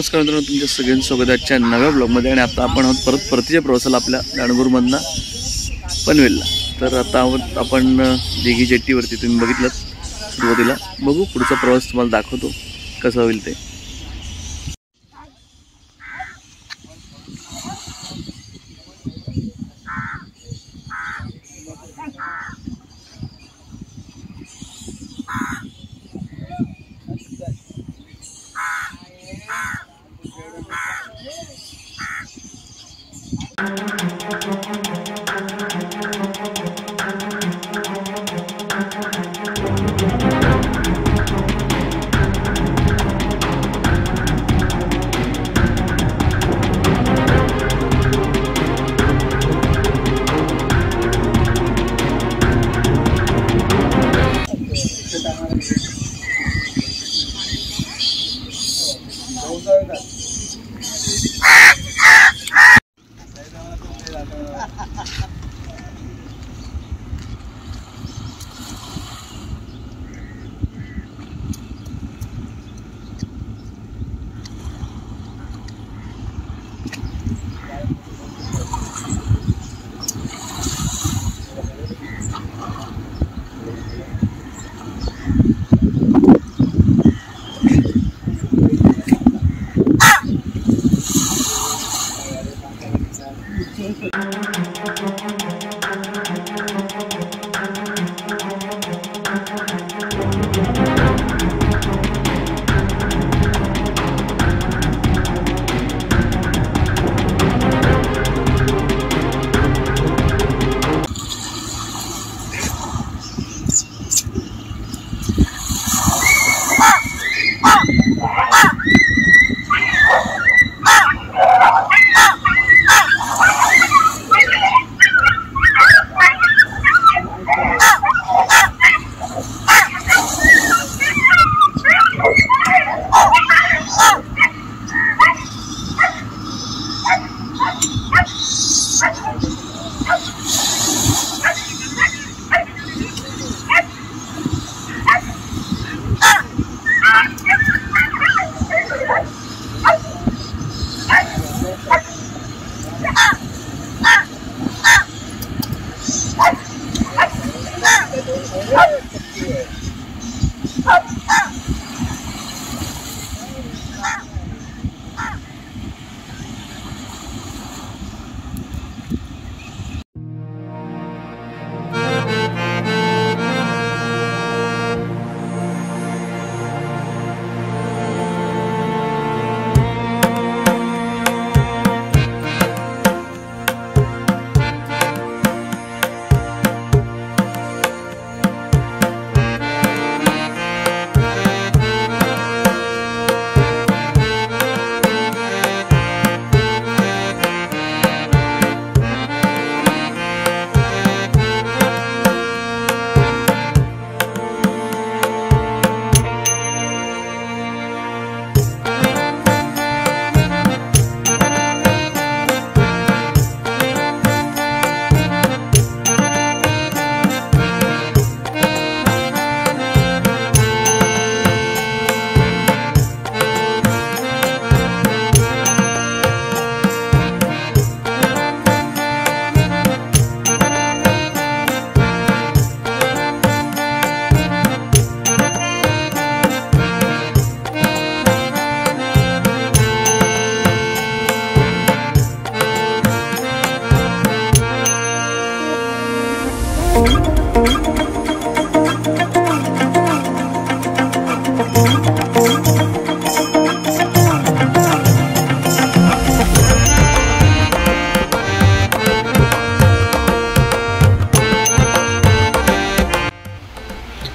नमस्कार मित्रांनो, तुमच्या सगळ्यांचं स्वागत आहे आजच्या नव्या ब्लॉगमध्ये। आणि आता आपण परत परतीच्या प्रवासाला आपल्या दांडगूरमधनं पनवेलला। तर आता आपण दिघी जेट्टीवरती तुम्ही बघितलं सुरुवातीला, बघू पुढचा प्रवास तुम्हाला दाखवतो कसा होईल ते।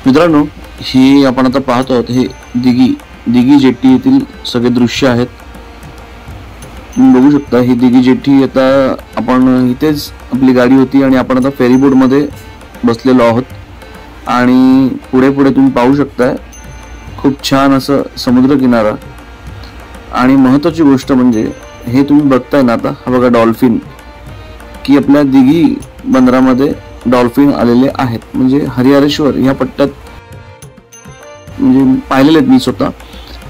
मित्रांनो, ही आपण आता पाहतो आहोत हे दिघी जेट्टी येथील सगळे दृश्य आहेत। तुम्ही बघू शकता ही दिघी जेट्टी। आता आपण इथेच आपली गाडी होती आणि आपण आता फेरी बोट मध्ये बसलेलो आहोत आणि पुढे तुम्ही पाहू शकता खूप छान असं समुद्र किनारा। आणि महत्त्वाची गोष्ट म्हणजे हे तुम्ही बघताय ना, आता हा बघा डॉल्फिन, की आपल्या दिघी बंदरामध्ये डॉल्फिन आलेले आहेत। म्हणजे हरिहरेश्वर या पट्ट्यात म्हणजे पाहिलेले आहेत मी स्वतः,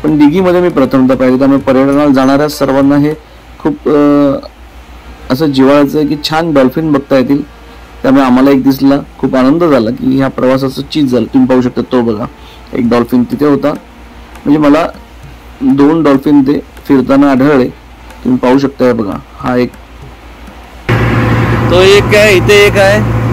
पण दिघीमध्ये मी प्रथमतः पाहिले, त्यामुळे पर्यटनाला जाणाऱ्या सर्वांना हे खूप असं जिव्हाळ्याचं आहे की छान डॉल्फिन बघता येतील. त्यामुळे आम्हाला एक दिसला, खूप आनंद झाला की ह्या प्रवासाचं चीज झालं. तुम्ही पाहू शकता तो बघा, एक डॉल्फिन तिथे होता. म्हणजे मला 2 डॉल्फिन ते फिरताना आढळले. तुम्ही पाहू शकता बघा, हा एक, तो एक आहे, इथे एक आहे.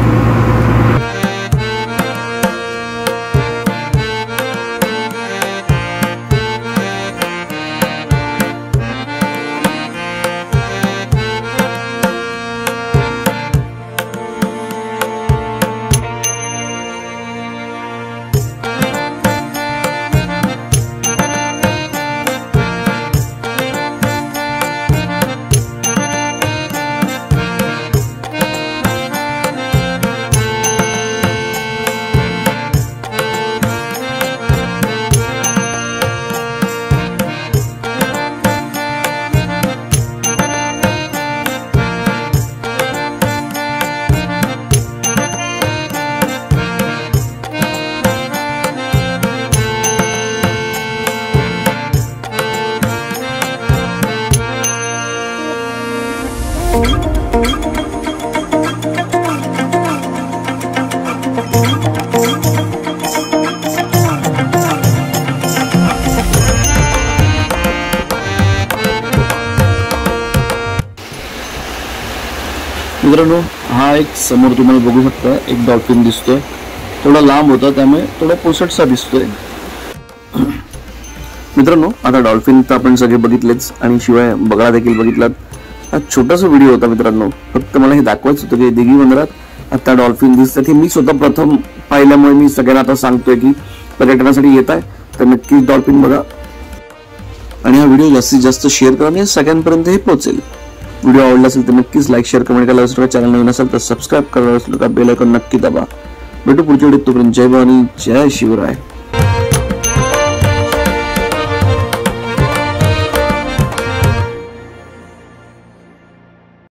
मित्रांनो, हा एक समोर तुम्हाला बघू शकता एक डॉल्फिन दिसतोय. थोडा लांब होता त्यामुळे थोडा पोसटसा दिसतोय. मित्रांनो, आता डॉल्फिन तर आपण सगळे बघितलेच आणि शिवाय बगळा देखील बघितलात. हा छोटासा व्हिडिओ होता मित्रांनो, फक्त मला हे दाखवायचं होतं की दिघी बंदरात आता डॉल्फिन दिसतात. हे मी स्वतः प्रथम पाहिल्यामुळे मी सगळ्यांना आता सांगतोय की पर्यटनासाठी येत आहे तर नक्कीच डॉल्फिन बघा आणि हा व्हिडिओ जास्तीत जास्त शेअर करा आणि सगळ्यांपर्यंत हे पोहोचेल. व्हिडिओ आवडला असेल तर नक्कीच लाईक शेअर कमेंट करायला विसरू नका. चॅनल नवीन असेल तर सबस्क्राईब करायला विसरू नका. बेल आयकॉन नक्की दाबा. भेटू पुढच्या व्हिडिओत. तोपर्यंत जय भवानी, जय शिवराय.